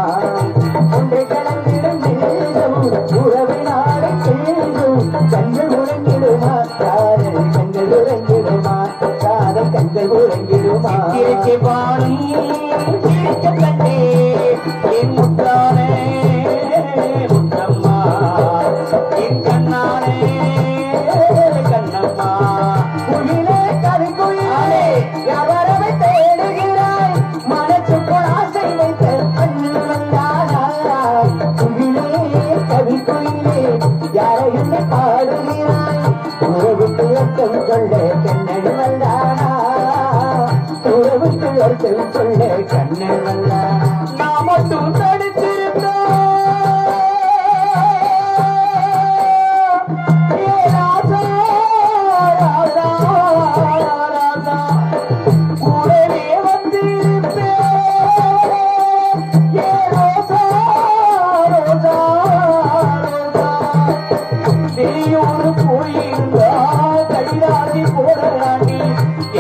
ஒன்றை கலந்திடும் நெஞ்சம் உறவினாரை கேள்வும் கண்கள் உறங்கிடுமா காதல் கண்கள் உறங்கிடுமா காதல் கண்கள் உறங்கிடுமா சிரிக்க பாடி சிரிக்க கண்டே என் முத்தானே முத்தம்மா என் கண்ணானே கண்ணம்மா குயிலே கவி குயிலே எவரவை தேடுகிறாய் மனசுக்குள் ஆசை வைத்த குயிலே கவி குயிலே யாரையும் பாடுகிறாய் உறவுக்கு அர்த்தம் சொல்ல கண்ணன் வந்தானா உறவுக்கு அர்த்தம் சொல்ல கண்ணன் வந்தானா நான் மட்டும் தடுத்திருந்தோம் கூடவே வந்திருப்பேன் தெரியூரு போயிருந்தா கைராசி போடலாண்டி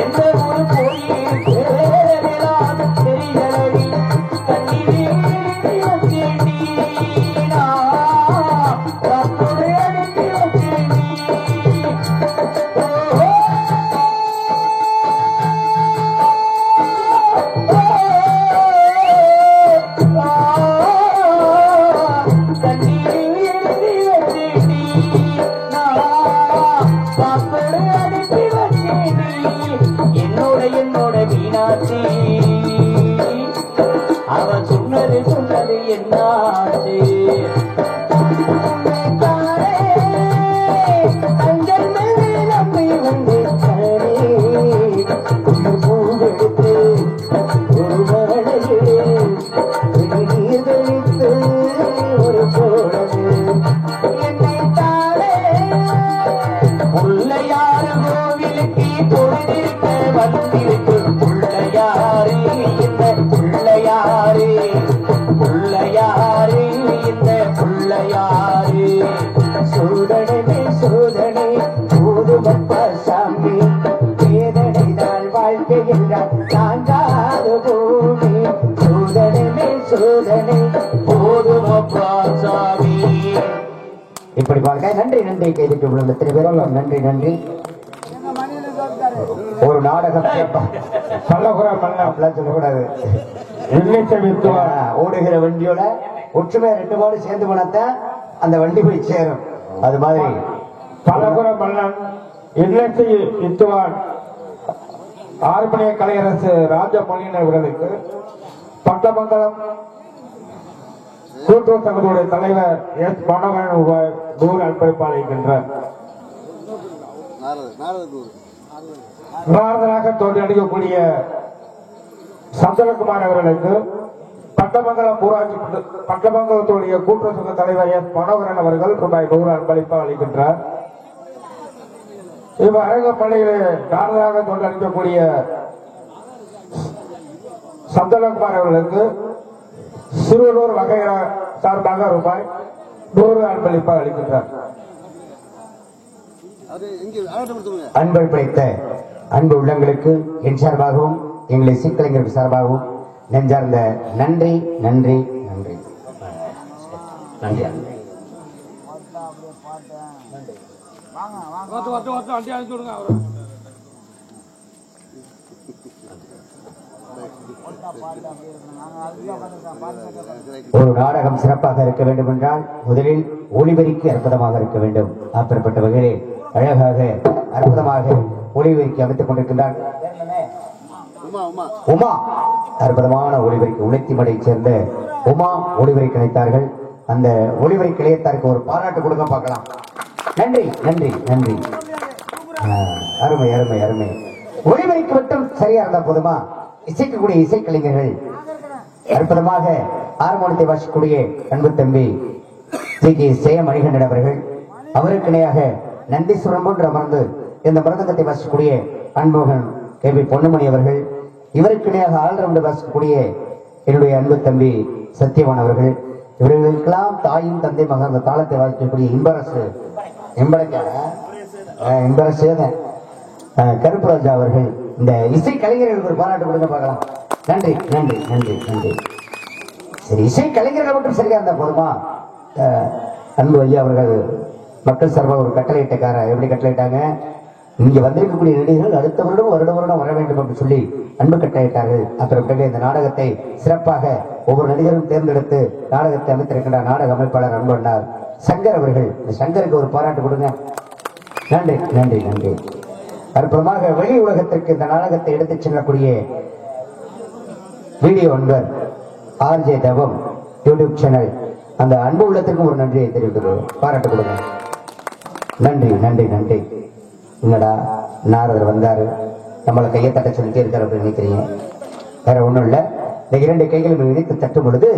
எந்த ஊரு போயிருக்கேன் தெரியலடி கண்ணீரே வச்சேண்டி அனுப்பி வச்சேண்டி என்னோட மீனாட்சி அவன் சொன்னது என்னாச்சு தங்கள் மேலே நம்பி வந்து பூவெடுத்து ஒரு மழையே நீர் தெளித்து ஒரு கோடது என்னை தானே பிள்ளையாறு கோவிலுக்கு பொழுதிருக்க வந்திருக்கு பிள்ளையாறு இந்த பிள்ளையாறு பிள்ளையாறு இந்த பிள்ளையாறு சோதனை சோதனை போதுமப்பா சாமி வேதனை தான் வாழ்க்கை என்றால் தாங்காத பூமி சோதனை சோதனை போதுமப்பா சாமி இப்படி பார்க்க நன்றி நன்றி கைதிட்டு உள்ள எத்தனை பேரும் நன்றி நன்றி ஒரு நாடகம் சொல்லக்கூடாது மண்ணா அப்படிலாம் சொல்லக்கூடாது ஓடுகிற வண்டியோட ஒற்றுமை ரெண்டு மாடு சேர்ந்து போனத்தான் அந்த வண்டி போய் சேரும் அது மாதிரி பலகுர மன்னன் இல்லத்தை இத்துவான் ஆர்மணிய கலையரசு ராஜமணியன் அவர்களுக்கு பட்டமங்கலம் கூட்டுறவு சங்கத்துடைய தலைவர் எஸ் மனோகரன் ரூபாய் 100 அன்பளிப்பாளிக்கின்றார். நாரதராக தோன்றடிக்கக்கூடிய சந்தனகுமார் அவர்களுக்கு பட்டமங்கலம் ஊராட்சி பட்டமங்கலத்துடைய கூட்டுறவு சங்க தலைவர் எஸ் மனோகரன் அவர்கள் ரூபாய் 100 அன்பளிப்பாக அளிக்கின்றார். இவ்வரங்க பள்ளியிலே நாரதராக தோன்றடிக்கக்கூடிய சந்தனகுமார் அவர்களுக்கு சிறுவலூர் வகையற சார்பாக ரூபாய் 100 அன்பளிப்பாக அளிக்கின்றார். அன்பை படைத்த அன்பு உள்ளங்களுக்கு என் சார்பாகவும் எங்களை சிக்கலைஞருக்கு சார்பாகவும் நெஞ்சார்ந்த நன்றி நன்றி நன்றி நன்றி. ஒரு நாடகம் சிறப்பாக இருக்க வேண்டும் என்றால் முதலில் ஒளிவரிக்கு அற்புதமாக இருக்க வேண்டும். அப்படிப்பட்ட வகையிலே அழகாக அற்புதமாக ஒளிவரிக்கு அமைத்துக் கொண்டிருக்கின்றார் உமா. அற்புதமான ஒளிவரிக்கு உழைத்திமடையை சேர்ந்த உமா ஒளிவரிக்கு அழைத்தார்கள். அந்த ஒளிவரிக்கு இளையத்தாருக்கு ஒரு பாராட்டு கொடுக்க பார்க்கலாம். நன்றி நன்றி நன்றி. அருமை அருமை அருமை. ஒளிவரிக்கு மட்டும் சரியா இருந்தா போதுமா? இசைக்கக்கூடிய இசைக்கலைஞர்கள் அற்புதமாக ஹார்மோனியத்தை வாசிக்கக்கூடிய அன்பு தம்பி கே மணிகண்டன் அவர்கள், அவருக்கு இணையாக நந்தீஸ்வரம் போன்று அமர்ந்து இந்த மிருதங்கத்தை வாசிக்கக்கூடிய அன்போகன் கே.பி. பொன்னுமணி அவர்கள், இவருக்கு இணையாக ஆல்ரவுண்டு வாசிக்கக்கூடிய என்னுடைய அன்பு தம்பி சத்தியவான் அவர்கள், இவர்களுக்கெல்லாம் தாயும் தந்தை மகன் அந்த தாளத்தை வாசிக்கக்கூடிய இன்பரசு கருப்புராஜா அவர்கள், இந்த இசை கலைஞர்களுக்கு ஒரு பாராட்டு கொடுங்க பார்க்கலாம். நன்றி நன்றி நன்றி நன்றி. சரி, இசை கலைஞர்கள் மட்டும் சரியா இருந்தா போதுமா? அன்பு ஐயா அவர்கள் மக்கள் சார்பாக ஒரு கட்டளையிட்டக்கார எப்படி கட்டளையிட்டாங்க, இங்க வந்திருக்கக்கூடிய நடிகர்கள் அடுத்த வருடம் வர வேண்டும் என்று சொல்லி அன்பு கட்டளையிட்டார்கள். அப்புறம் பிறகு இந்த நாடகத்தை சிறப்பாக ஒவ்வொரு நடிகரும் தேர்ந்தெடுத்து நாடகத்தை அமைத்திருக்கின்ற நாடக அமைப்பாளர் அன்பு அண்ணார் சங்கர் அவர்கள், இந்த சங்கருக்கு ஒரு பாராட்டு கொடுங்க. நன்றி நன்றி நன்றி. அற்புதமாக வெளி உலகத்திற்கு இந்த நாடகத்தை எடுத்துச் செல்லக்கூடிய வீடியோ அன்பர் ஆர்ஜே தவம் யூடியூப் சேனல், அந்த அன்பு உள்ளத்திற்கும் ஒரு நன்றியை தெரிவிக்கிறோம். பாராட்டு கொடுங்க. நன்றி நன்றி நன்றி. என்னடா நாரதர் வந்தாரு நம்மளை கையை தட்ட சொல்லிட்டே இருக்காரு அப்படின்னு நினைக்கிறீங்க? வேற ஒண்ணும் இல்ல. இந்த 2 கைகளும் இணைத்து தட்டும் பொழுது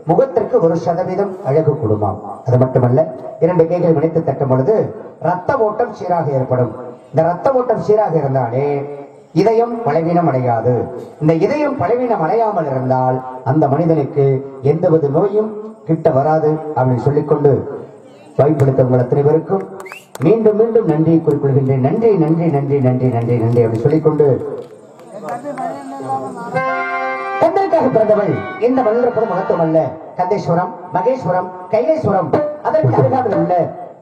முகத்திற்கு 1% அழகு கொடுமாம். அது மட்டுமல்ல, 2 கைகளும் இணைத்து தட்டும் பொழுது ரத்த ஓட்டம் சீராக ஏற்படும். இந்த ரத்த ஓட்டம் சீராக இருந்தாலே இதயம் பலவீனம் அடையாது. இந்த இதயம் பலவீனம் அடையாமல் இருந்தால் அந்த மனிதனுக்கு எந்தவித நோயும் கிட்ட வராது அப்படின்னு சொல்லிக்கொண்டு வாய்ப்பளித்த உங்கள் அத்தனை பேருக்கும் மீண்டும் மீண்டும் நன்றியை குறிப்பிடுகின்றேன். நன்றி நன்றி நன்றி நன்றி நன்றி நன்றி அப்படின்னு சொல்லிக்கொண்டு, கந்தனுக்காக பிறந்தவள் இந்த மண்ணிருப்பது மகத்துவம் அல்ல. கந்தேஸ்வரம், மகேஸ்வரம், கைலேஸ்வரம் அதற்கு அருகாமல் உள்ள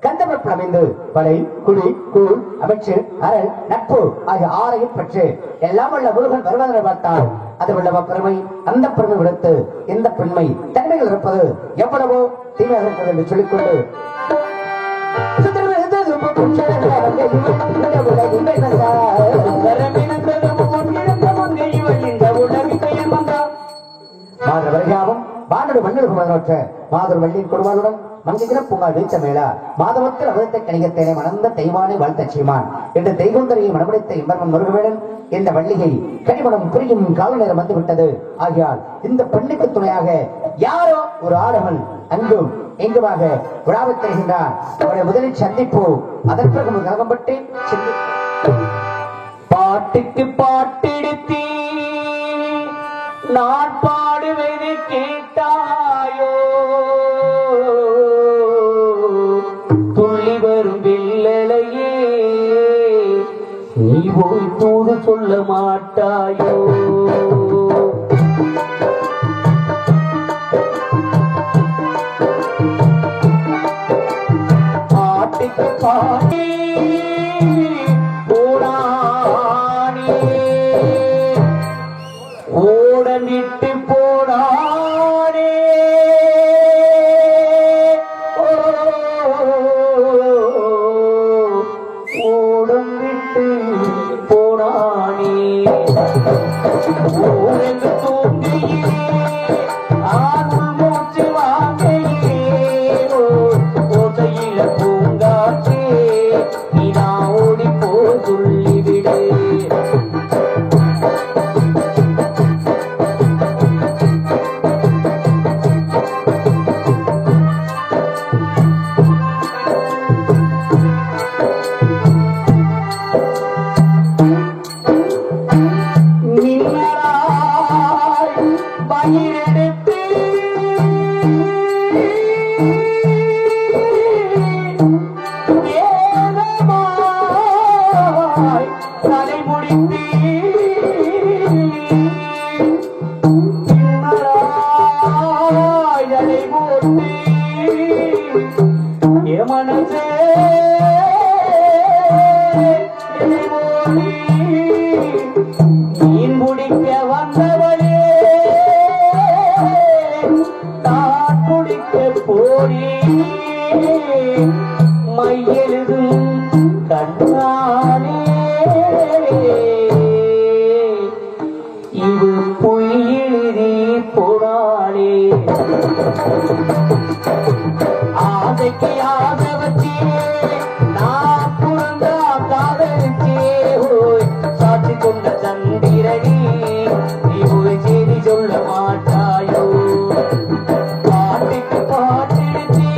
கந்தமரப்பில் அமைந்து படை, குழி, கூழ், அமைச்சு, அரண், நட்பு ஆகிய 6ஐயும் பெற்று எல்லாம் உள்ள முருகன் வருவதனை பார்த்தால் அது உள்ளவ பெருமை. அந்த பெருமை விடுத்து இந்த பெண்மை தன்மைகள் இருப்பது எவ்வளவோ தீமையாக இருப்பது என்று சொல்லிக்கொண்டு, மாதர் வருகாவும் வானோடு மண்ணெடுப்பு மதனோற்ற மாதர் வள்ளியின் கொடுவாளுடன் மங்கிற பூங்கால் வைத்த மேலா மாதவத்தில் அவிழ்த்த கணிகத்தேனை மணந்த தெய்வானை வாழ்த்த சீமான் என்று தெய்வந்தரையை மனமுடைத்த இம்பர்மன் முருகவேடன் இந்த வள்ளிகை கனிமணம் புரியும் கால நேரம் வந்துவிட்டது. ஆகியால் இந்த பெண்ணுக்கு துணையாக யாரோ ஒரு ஆடவன் அங்கும் எங்குமாக விழாவில் தெரிகின்றார். அவரை முதலில் சந்திப்போம். அதற்கு கலகம்பட்டு பாட்டுக்கு பாட்டெடுத்தி நான் பாடுவதை கேட்டாயோ, துள்ளி வரும் வில்லலையே நீ போய் தூது சொல்ல மாட்டாயோ. பாட்டுக்கு பாட்டி போடானே ஓடனிட்டு போடானே ஓடம் விட்டு போடானே ஓடந்து தூங்கியே ஆணும் மூச்சு வாங்கையே ஓசையில பூங்காற்றே நீ நான் ஓடி போ சொல்லிவிடு. மீன் பிடிக்க வந்தவளே தான் குடிக்க போடி மையெழுதும் கண்ணானே இது பொய்யெழுதி போனானே. ஆசைக்கு ஆசை வச்சே நான் புறந்தா காதலிச்சே சாட்சி கொண்ட சந்திரனி நீ ஒரு செய்தி சொல்ல மாட்டாயோ. பாட்டுக்கு பாட்டெடுத்தி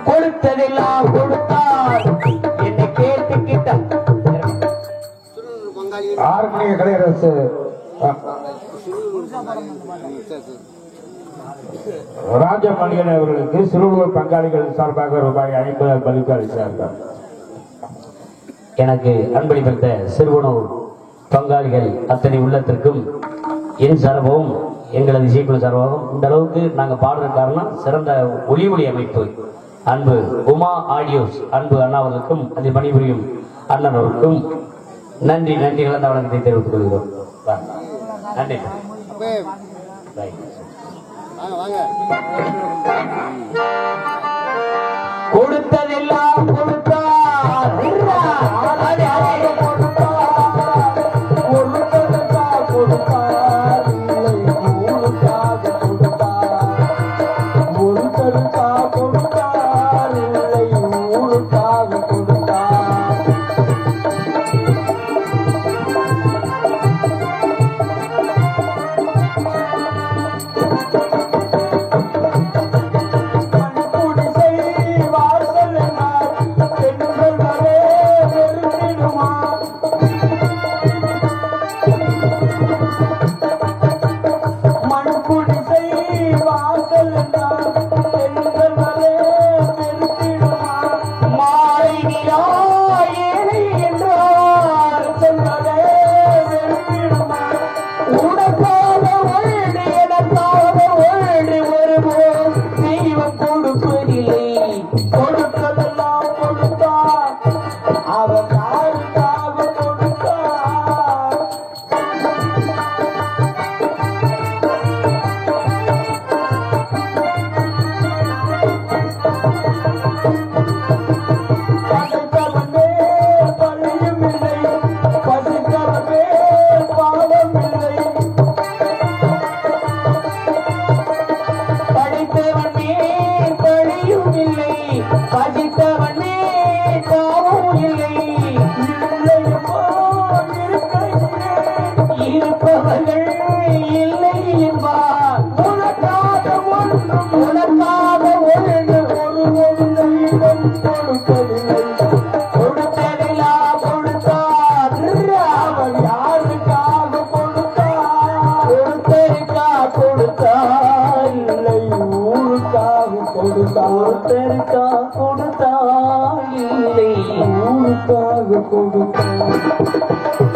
கொடுத்ததெல்லாம் கொடுத்தார் என்னை கேட்டுக்கிட்ட ஆர்மணிய கலையரசு ராஜமணியன் அவர்களுக்கு சிறுவர் பங்காளிகள் சார்பாக ரூபாய் 50 பலிக்கு அளித்தார்கள். எனக்கு அன்பளித்த சிறுவனூர் பங்காளிகள் அத்தனை உள்ளத்திற்கும் என் சார்பாகவும் எங்களது இசைக்குழு சார்பாகவும் இந்த அளவுக்கு நாங்கள் பாடுற காரணம் சிறந்த ஒளிமொழி அமைப்பு அன்பு உமா ஆடியோஸ் அன்பு அண்ணாவர்களுக்கும் அதில் பணிபுரியும் அண்ணனவருக்கும் நன்றி கலந்த வணக்கத்தை தெரிவித்துக் கொள்கிறோம். நன்றி. கொடுத்ததெல்லாம் கொடுத்தார் கொடுத்தார் இல்லை ஊருக்காக கொடுத்தார்